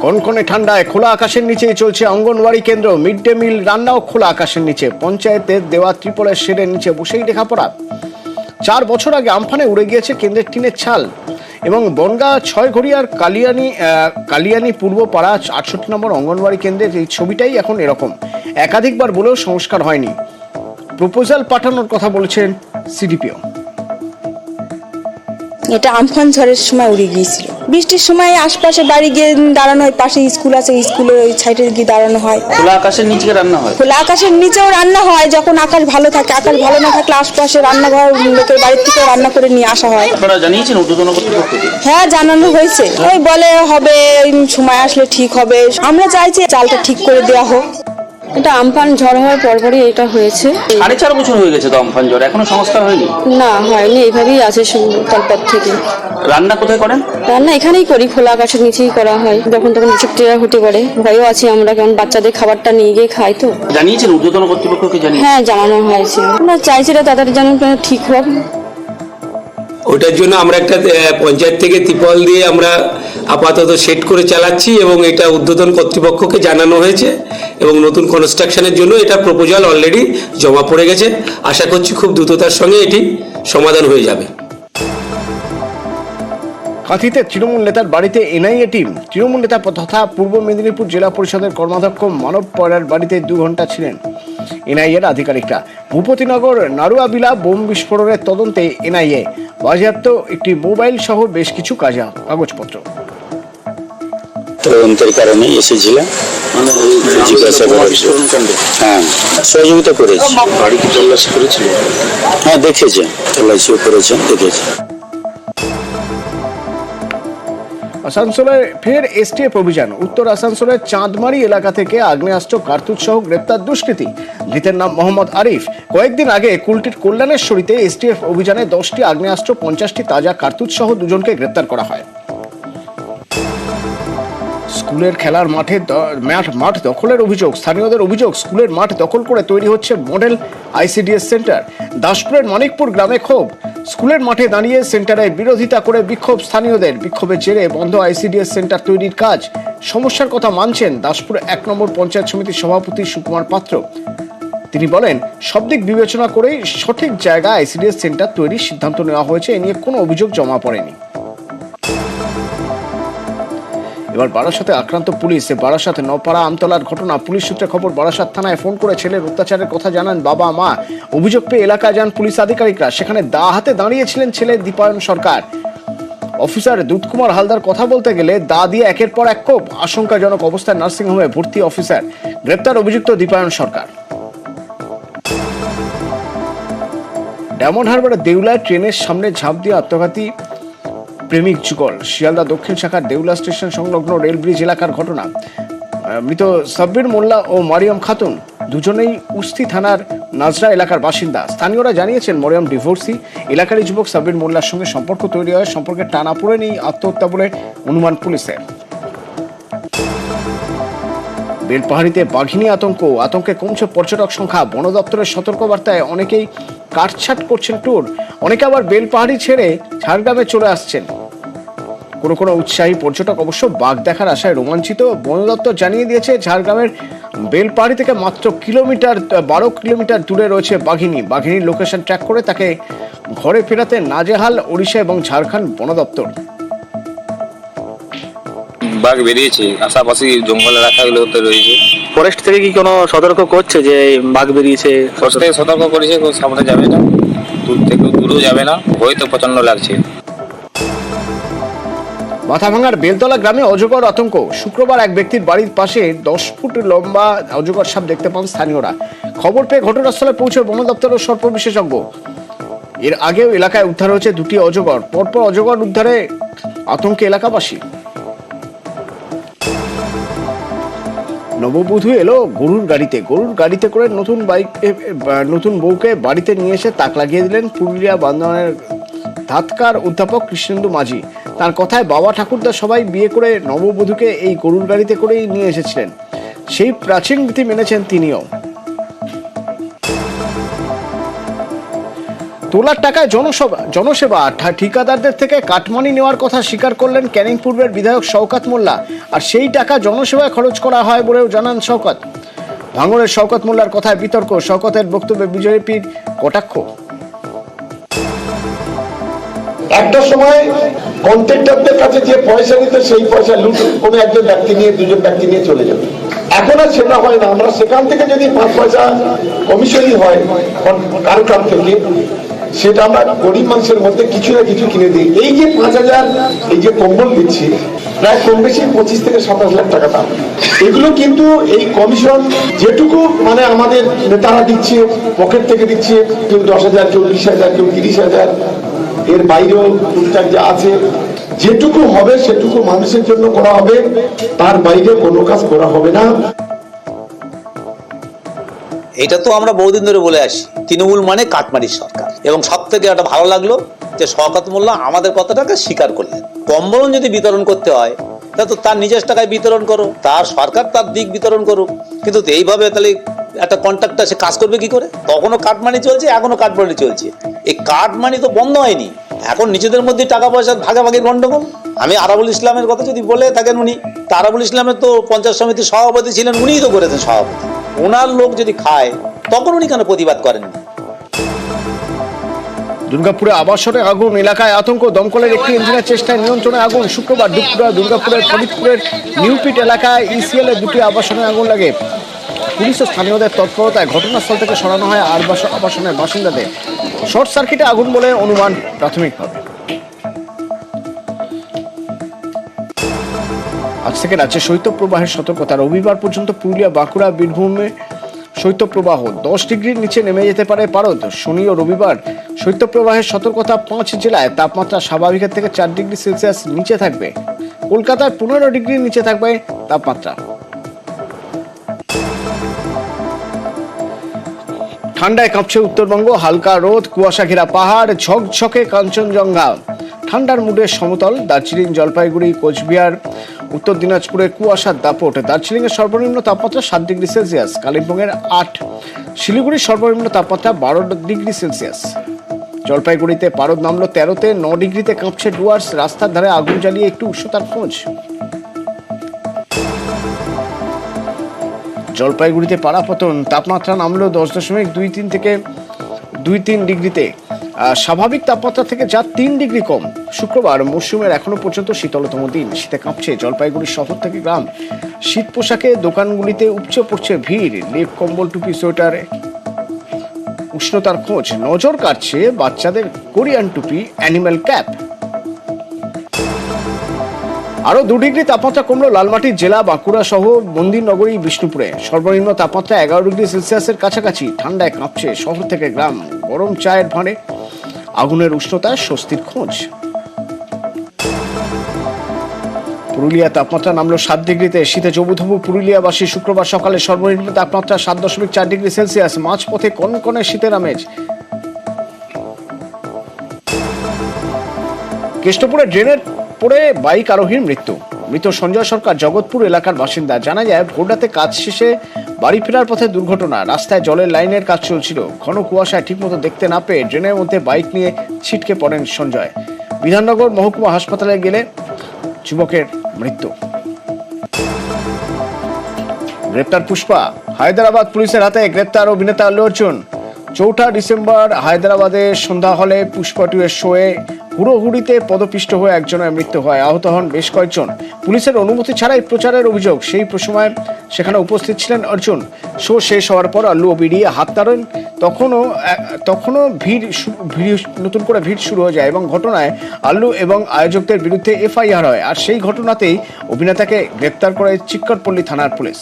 কনকনে ঠান্ডায় খোলা আকাশের নিচেই চলছে অঙ্গনওয়াড়ি কেন্দ্র। মিড ডে মিল রান্নাও খোলা আকাশের নিচে। পঞ্চায়েতের দেওয়া ত্রিপলের শেডের নিচে বসেই লেখাপড়া। 4 বছর আগে আমফানে উড়ে গিয়েছে কেন্দ্রের টিনের ছাল। এবং বনগাঁ 6 ঘড়িয়ার কালিয়ানি পূর্ব পাড়া 68 নম্বর অঙ্গনওয়াড়ি কেন্দ্রের এই ছবিটাই এখন এরকম। একাধিকবার বলেও সংস্কার হয়নি। প্রপোজাল পাঠানোর কথা বলেছেন সিডিপিও। এটা আমফান ঝড়ের সময় উড়ে গিয়েছিল। বৃষ্টির সময় আশপাশে বাড়ি গিয়ে দাঁড়ানো হয়, পাশে স্কুল আছে, স্কুলের ওই সাইডে গিয়ে দাঁড়ানো হয়। খোলা আকাশের নিচে রান্না হয়? খোলা আকাশের নিচেও রান্না হয়, যখন আকাশ ভালো থাকে। আকাশ ভালো না থাকলে আশপাশে রান্নাঘর লোকের বাড়ির থেকে রান্না করে নিয়ে আসা হয়। আপনারা জানিয়েছেন ঊর্ধ্বতন কর্তৃপক্ষকে? হ্যাঁ, জানানো হয়েছে। ওই বলে হবে, সময় আসলে ঠিক হবে। আমরা চাইছি চালটা ঠিক করে দেওয়া হোক। এটা আমফান ঝড় হওয়ার পরপরই এটা হয়েছে। 4.5 বছর হয়ে গেছে তো আমফান ঝড়, এখনো সংস্কার হয়নি? না, হয়নি, এইভাবেই আছে তারপর থেকে। রান্না কোথায় করেন? রান্না এখানেই করি, খোলা আকাশের নিচেই করা হয়। যখন তখন চুক্তিরা হতে পারে, ভয়ও আছি আমরা, কারণ বাচ্চাদের খাবারটা নিয়ে গিয়ে খাই তো। জানিয়েছেন ঊর্ধ্বতন কর্তৃপক্ষকে? হ্যাঁ, জানানো হয়েছে। আমরা চাইছি এটা তাড়াতাড়ি যেন ঠিক হোক। ওটার জন্য আমরা একটা পঞ্চায়েত থেকে ত্রিপল দিয়ে আমরা আপাতত সেট করে চালাচ্ছি এবং এটা ঊর্ধ্বতন কর্তৃপক্ষকে জানানো হয়েছে এবং নতুন কনস্ট্রাকশনের জন্য এটা প্রপোজাল অলরেডি জমা পড়ে গেছে। আশা করছি খুব দ্রুততার সঙ্গে এটি সমাধান হয়ে যাবে। কাঁথিতে তৃণমূল নেতার বাড়িতে এনআইএ টিম। তৃণমূল নেতা তথা পূর্ব মেদিনীপুর জেলা পরিষদের কর্মাধ্যক্ষ মানব পয়রার বাড়িতে 2 ঘন্টা ছিলেন এনআইএর আধিকারিকরা। ভূপতিনগর নারুয়াবিলা বোম বিস্ফোরণের তদন্তে এনআইএ বাজেয়াপ্ত একটি মোবাইল সহ বেশ কিছু কাগজপত্র। তদন্তের কারণে এসেছিলাম, জিজ্ঞাসা করার। হ্যাঁ, সহযোগিতা করেছি। বাড়ি কি তল্লাশি করেছিল? হ্যাঁ, দেখেছে, তল্লাশিও করেছেন, দেখেছে। আসানসোলে ফের এসটিএফ অভিযান। উত্তর আসানসোলের চাঁদমারি এলাকা থেকে আগ্নেয়াস্ত্র, কার্তুজ সহ গ্রেপ্তার দুষ্কৃতী। ধৃতের নাম মোহাম্মদ আরিফ। কয়েকদিন আগে কুলটির কল্যাণেশ্বরীতে এসটিএফ অভিযানে 10টি আগ্নেয়াস্ত্র, 50টি তাজা কার্তুজ সহ 2 জনকে গ্রেপ্তার করা হয়। স্কুলের খেলার মাঠ দখলের অভিযোগ। স্থানীয়দের অভিযোগ, স্কুলের মাঠ দখল করে তৈরি হচ্ছে মডেল আইসিডিএস সেন্টার। দাসপুরের মানিকপুর গ্রামে ক্ষোভ। স্কুলের মাঠে দাঁড়িয়ে সেন্টারের বিরোধিতা করে বিক্ষোভ স্থানীয়দের। বিক্ষোভের জেরে বন্ধ আইসিডিএস সেন্টার তৈরির কাজ। সমস্যার কথা মানছেন দাসপুর 1 নম্বর পঞ্চায়েত সমিতির সভাপতি সুকুমার পাত্র। তিনি বলেন, সব দিক বিবেচনা করেই সঠিক জায়গায় আইসিডিএস সেন্টার তৈরির সিদ্ধান্ত নেওয়া হয়েছে। এ নিয়ে কোনো অভিযোগ জমা পড়েনি। এবার বারাসাতে আক্রান্ত পুলিশ। বারাসাতে নপাড়া আমতলার ঘটনা। পুলিশ সূত্রে খবর, বারাসাত থানায় ফোন করে ছেলের অত্যাচারের কথা জানান বাবা মা। অভিযোগ পেয়ে এলাকায় যান পুলিশ আধিকারিকরা। সেখানে দা হাতে দাঁড়িয়েছিলেন ছেলে দীপায়ন সরকার। অফিসার দুধকুমার হালদার কথা বলতে গেলে দা দিয়ে একের পর এক কোপ। আশঙ্কাজনক অবস্থায় নার্সিংহোমে ভর্তি অফিসার। গ্রেপ্তার অভিযুক্ত দীপায়ন সরকার। ডায়মন্ড হারবারের দেউলায় ট্রেনের সামনে ঝাঁপ দিয়ে আত্মঘাতী প্রেমিক যুগল। শিয়ালদা দক্ষিণ শাখার দেউলা স্টেশন সংলগ্ন রেল ব্রিজ এলাকার ঘটনা। মৃত সাব্বির মোল্লা ও মারিয়াম খাতুন দুজনেই উস্তি থানার নাজরা এলাকার বাসিন্দা। স্থানীয়রা জানিয়েছেন মরিয়ম ডিভোর্সি। এলাকারই যুবক সাব্বির মোল্লার সঙ্গে সম্পর্ক তৈরি হয়। সম্পর্কে টানাপোড়েন এই আত্মহত্যা বলে অনুমান পুলিশের। বেলপাহাড়িতে বাঘিনী আতঙ্কে কমছে পর্যটক সংখ্যা। বন দপ্তরের সতর্কবার্তায় অনেকেই কাটছাট করছেন ট্যুর। অনেকে আবার বেলপাহাড়ি ছেড়ে ঝাড়গ্রামে চলে আসছেন। কোনো উৎসাহী পর্যটক অবশ্য বাঘ দেখার আশায় রোমাঞ্চিত। বন দপ্তর জানিয়ে দিয়েছে, ঝাড়গ্রামের বেলপাহাড়ি থেকে মাত্র 12 কিলোমিটার দূরে রয়েছে বাঘিনীর লোকেশন ট্র্যাক করে তাকে ঘরে ফেরাতে নাজেহাল ওড়িশা এবং ঝাড়খণ্ড বন দপ্তর। বাঘ বেরিয়েছে, আশাপাশি জঙ্গল এলাকাগুলোতে রয়েছে। ফরেস্ট থেকে কি কোনো সতর্ক করছে যে বাঘ বেরিয়েছে? ফরেস্ট থেকে সতর্ক করেছে, কেউ সামনে যাবে না, দূরেও যাবে না। ভয় তো প্রচন্ড লাগছে। মাথাভাঙার বেলতলা গ্রামে অজগর আতঙ্ক। শুক্রবার এক ব্যক্তির বাড়ির পাশে 10 ফুট লম্বা অজগর সাপ দেখতে পান স্থানীয়রা। খবর পেয়ে ঘটনাস্থলে পৌঁছে বন দপ্তরের সর্প বিশেষজ্ঞ। এর আগেও এলাকায় উদ্ধার হয়েছে 2টি অজগর। পরপর অজগর উদ্ধারে আতঙ্কে এলাকাবাসী। নববধূ এলো গরুর গাড়িতে করে নতুন বউকে বাড়িতে নিয়ে এসে তাক লাগিয়ে দিলেন পুরুলিয়া বান্দোয়ানের ধাতকার অধ্যাপক কৃষ্ণেন্দু মাঝি। তার কথায় বাবা ঠাকুরদা সবাই বিয়ে করে নববধূকে এই গরুর গাড়িতে করেই নিয়ে এসেছিলেন। সেই প্রাচীন রীতি মেনেছেন তিনিও। তোলার টাকায় জনসেবা ঠিকাদারদের থেকে কাটমানি নেওয়ার কথা স্বীকার করলেন ক্যানিং পূর্বের বিধায়ক শওকত মোল্লা। আর সেই টাকা জনসেবায় খরচ করা হয় বলেও জানান শওকত। ভাঙড়ের শওকত মোল্লার কথায় বিতর্ক, শওকতের বক্তব্যে বিজেপির কটাক্ষ। একটা সময় কন্ট্রাক্টরদের কাছে যে পয়সা নিত সেই পয়সা লুট কোনো একজন ব্যক্তি নিয়ে দুজন ব্যক্তি নিয়ে চলে যাবে। এখন আর সেটা হয় না। আমরা সেখান থেকে যদি 5 পয়সা কমিশনই হয় কারো কাছ থেকে, সেটা আমরা গরিব মানুষের মধ্যে কিছু না কিছু কিনে দিই। এই যে 5,000 এই যে কম্বল দিচ্ছি, প্রায় কম বেশি 25 থেকে 27 লাখ টাকা দাম। এগুলো কিন্তু এই কমিশন যেটুকু মানে আমাদের নেতারা দিচ্ছে, পকেট থেকে দিচ্ছে, কেউ 10,000, কেউ 20,000, কেউ 30,000, এর বাইরেও টুকটাক যা আছে, যেটুকু হবে সেটুকু মানুষের জন্য করা হবে, তার বাইরে কোনো কাজ করা হবে না। এটা তো আমরা বহুদিন ধরে বলে আসি, তৃণমূল মানে কাটমারির সরকার। এবং সব থেকে একটা ভালো লাগলো যে শওকত মোল্লা আমাদের কথাটাকে স্বীকার করলেন। কম্বল যদি বিতরণ করতে হয় তা তো তার নিজের টাকায় বিতরণ করো, তার সরকার তার দিক বিতরণ করুক। কিন্তু এইভাবে তাহলে একটা কন্ট্রাক্টর সে কাজ করবে কি করে? তখনও কাটমানি চলছে, এখনো কাটমানি চলছে। এই কাটমানি তো বন্ধ হয়নি, এখন নিজেদের মধ্যে টাকা পয়সা ভাগাভাগির গন্ডগোল। আমি আরাবুল ইসলামের কথা যদি বলে থাকেন, উনি আরাবুল ইসলামের তো পঞ্চায়েত সমিতির সভাপতি ছিলেন, উনিই তো করেছেন সভাপতি। ওনার লোক যদি খায় তখন উনি কেন প্রতিবাদ করেননি? দুর্গাপুরে আবাসনে আগুন, এলাকায় আতঙ্ক। দমকলের একটি ইঞ্জিনের চেষ্টায় নিয়ন্ত্রণে আগুন। শুক্রবার দুপুরে দুর্গাপুরের ফরিদপুরের নিউপিট এলাকায় ইসিএল এর 2টি আবাসনে আগুন লাগে। পুলিশ ও স্থানীয়দের তৎপরতায় ঘটনাস্থল থেকে সরানো হয় আবাসনের বাসিন্দাদের। শর্ট সার্কিটে আগুন বলে অনুমান প্রাথমিকভাবে। আজ থেকে রাজ্যে শৈত্যপ্রবাহের সতর্কতা। রবিবার পর্যন্ত পুরুলিয়া, বাঁকুড়া, বীরভূমে শৈত্যপ্রবাহ 10 ডিগ্রির নিচে নেমে যেতে পারে পারদ। শনি ও রবিবার শৈত্যপ্রবাহের সতর্কতা। 5 জেলায় তাপমাত্রা স্বাভাবিকের থেকে 4 ডিগ্রি সেলসিয়াস নিচে থাকবে। কলকাতায় 15 ডিগ্রির নিচে থাকবে তাপমাত্রা। ঠান্ডায় কাঁপছে উত্তরবঙ্গ। হালকা রোদ, কুয়াশা ঘেরা পাহাড়, ঝকঝকে কাঞ্চনজঙ্ঘা। ঠান্ডার মুডে সমতল। দার্জিলিং, জলপাইগুড়ি, কোচবিহার, উত্তর দিনাজপুরে কুয়াশার দাপট। দার্জিলিংয়ের সর্বনিম্ন তাপমাত্রা 7 ডিগ্রি সেলসিয়াস, কালিম্পংয়ের 8, শিলিগুড়ির সর্বনিম্ন তাপমাত্রা 12 ডিগ্রি সেলসিয়াস। জলপাইগুড়িতে পারদ নামলো 13-তে, 9 ডিগ্রিতে কাঁপছে ডুয়ার্স। রাস্তার ধারে আগুন জ্বালিয়ে একটু উষ্ণতার খোঁজ। জলপাইগুড়িতে পারাপতন, তাপমাত্রা নামলো 10.23 থেকে 2-3 ডিগ্রিতে। স্বাভাবিক তাপমাত্রা থেকে যা 3 ডিগ্রি কম। শুক্রবার মৌসুমের এখনো পর্যন্ত শীতলতম দিন। শীতে কাঁপছে জলপাইগুড়ি শহর থেকে গ্রাম। শীত পোশাকে দোকানগুলিতে উপচে পড়ছে ভিড়। লেপ, কম্বল, টুপি, সোয়েটারে উষ্ণতার খোঁজ। নজর কাটছে বাচ্চাদের কোরিয়ান টুপি, অ্যানিম্যাল ক্যাপ। আরো 2 ডিগ্রি তাপমাত্রা কমলো লালমাটির জেলা বাঁকুড়া সহ মন্দিরনগরী বিষ্ণুপুরে। সর্বনিম্ন তাপমাত্রা 11 ডিগ্রি সেলসিয়াসের কাছাকাছি। ঠান্ডায় কাঁপছে শহর থেকে গ্রাম। গরম চায়ের ভাঁড়ে আগুনের উষ্ণতায় স্বস্তির খোঁজ। পুরুলিয়া তাপমাত্রা নামলো 7 ডিগ্রিতে। শীতে জবুথবু পুরুলিয়াবাসী। শুক্রবার সকালে সর্বনিম্ন তাপমাত্রা 7.4 ডিগ্রি সেলসিয়াস। মাঝপথে কনকনে শীতের আমেজ। কেষ্টপুরে ড্রেনের পড়ে বাইক আরোহীর মৃত্যু। মৃত সঞ্জয় সরকার জগৎপুর এলাকার বাসিন্দা। জানা যায় ভোররাতে কাজ শেষে বাড়ি ফেরার পথে দুর্ঘটনা। রাস্তায় জলের লাইনের কাজ চলছিল। ঘন কুয়াশায় ঠিকমতো দেখতে না পেয়ে ড্রেনের মধ্যে বাইক নিয়ে ছিটকে পড়েন সঞ্জয়। বিধাননগর মহকুমা হাসপাতালে গেলে যুবকের মৃত্যু। গ্রেপ্তার পুষ্পা। হায়দ্রাবাদ পুলিশের হাতে গ্রেপ্তার অভিনেতা আল্লু অর্জুন। 4 ডিসেম্বর হায়দ্রাবাদে সন্ধ্যা হলে পুষ্পা 2 এর শোয়ে হুড়োহুড়িতে পদপিষ্ট হয়ে একজনের মৃত্যু হয়। আহত হন বেশ কয়েকজন। পুলিশের অনুমতি ছাড়াই প্রচারের অভিযোগ। সেই সময় সেখানে উপস্থিত ছিলেন অর্জুন। শো শেষ হওয়ার পর আল্লু বেরিয়ে হাত তাড়েন। তখনও নতুন করে ভিড় শুরু হয়ে যায় এবং ঘটনায় আল্লু এবং আয়োজকদের বিরুদ্ধে FIR হয়। আর সেই ঘটনাতেই অভিনেতাকে গ্রেপ্তার করে চিক্করপল্লী থানার পুলিশ।